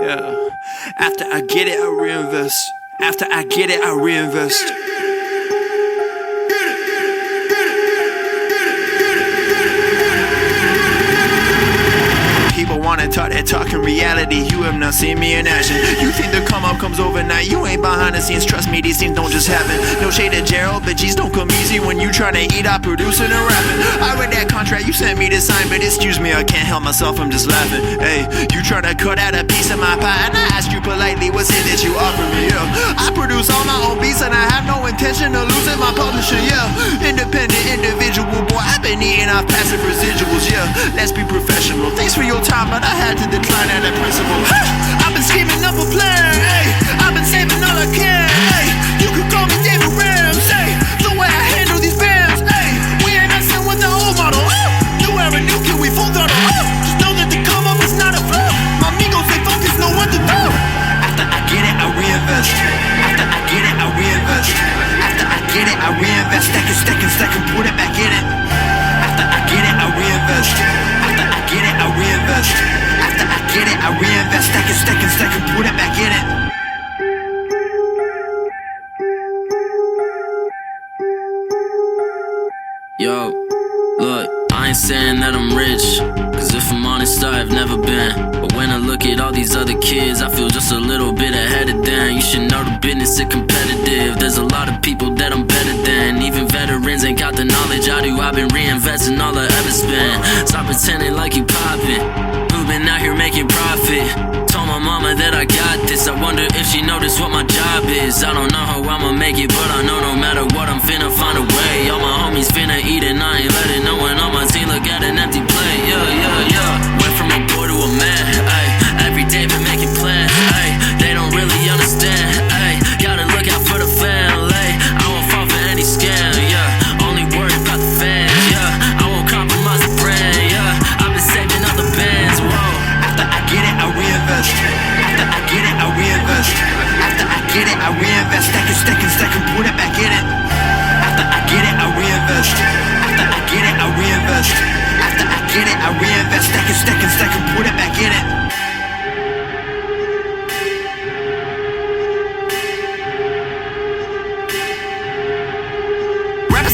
Yeah. After I get it, I reinvest. After I get it, I reinvest. People wanna talk that talk in reality. You have not seen me in action. You think the come up comes overnight. You ain't behind the scenes. Trust me, these things don't just happen. No shade at Gerald, but G's don't come easy when you tryna eat out producing and rapping. I read that contract you sent me to sign, but excuse me, I can't help myself, I'm just laughing. Hey, you tryna cut out a piece of my pie, and I asked you politely, what's it that you offer me? Yeah, I produce all my own beats, and I have no intention of losing my publisher. Yeah, independent individual, boy, I've been eating off passive residuals. Yeah, let's be professional. Thanks for your time, but I had to decline at that principle. I've been scheming up a plan, hey. I've been saving all I can, hey. You could call me David Rams, hey. The way I handle these bands, hey. We ain't messing with the old model. New era, new kid, we full throttle. Just know that the come up is not a flaw. My amigos, they focus, know what to do. After I get it, I reinvest. After I get it, I reinvest. After I get it, I reinvest. Stack and put it back in it. After I get it, I reinvest. After I get it, I reinvest. After I get it, I reinvest. Stack and put it back in it. Yo, look, I ain't saying that I'm rich, cause if I'm honest, I've never been. But when I look at all these other kids, I feel just a little bit ahead of them. You should know the business is competitive. There's a lot of people that I'm better than. Even veterans ain't got the knowledge I do. I've been reinvesting all I ever spent. Stop pretending like you poppin'. Who been out here making profit? Told my mama that I got this. I wonder if she noticed what my job is. I don't know how I'ma make it, but I know no matter what, I'm finna find a way. All my homies finna eat and I ain't letting no one on my team look at an empty plate. Yeah. Went from a boy to a man, ayy. Every day been making plans, ayy. They don't really understand, ayy. Gotta look out for the family. I won't fall for any scam, yeah. Only worried about the fans, yeah. I won't compromise the brand, yeah. I've been saving up the bands, whoa. After I get it, I reinvest. After I get it, I reinvest. After I get it, I reinvest. Stack and put it back in it. After I get it, I reinvest. After I get it, I reinvest. After I get it, I reinvest. Stack and put it back in it.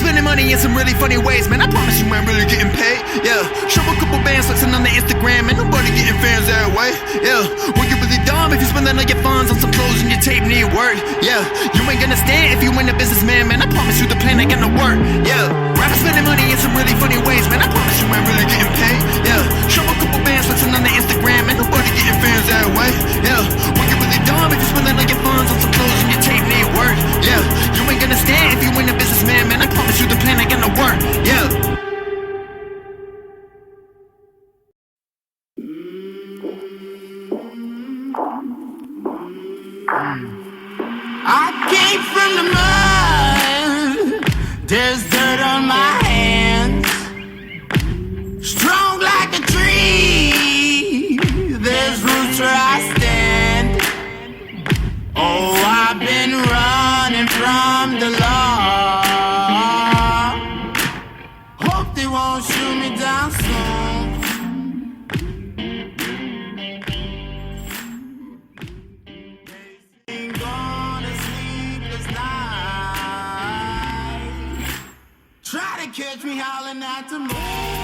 Spending money in some really funny ways, man. I promise you ain't really getting paid. Yeah, show a couple bands flexing on the Instagram, and nobody getting fans that way. Yeah, well, you really dumb if you spending all your funds on some clothes and your tape need work. Yeah, you ain't gonna stand if you ain't a businessman, man. I promise you the plan ain't gonna work. Yeah, rappers spending money in some really funny ways, man. I promise you ain't really getting paid. Yeah, show a couple bands flexing on the Instagram, and nobody getting fans that way. Yeah, well, you really dumb if you spending all your funds on some clothes and your tape need work. Yeah, you ain't gonna stand if you ain't a businessman, man. I promise you the plan ain't gonna work, yeah. I came from the mud, there's dirt on my hands. Strong like a tree, there's roots where I stand. Oh, I've been running from the law. Hope they won't shoot me down soon. Ain't gonna sleepless night. Try to catch me howling at the moon.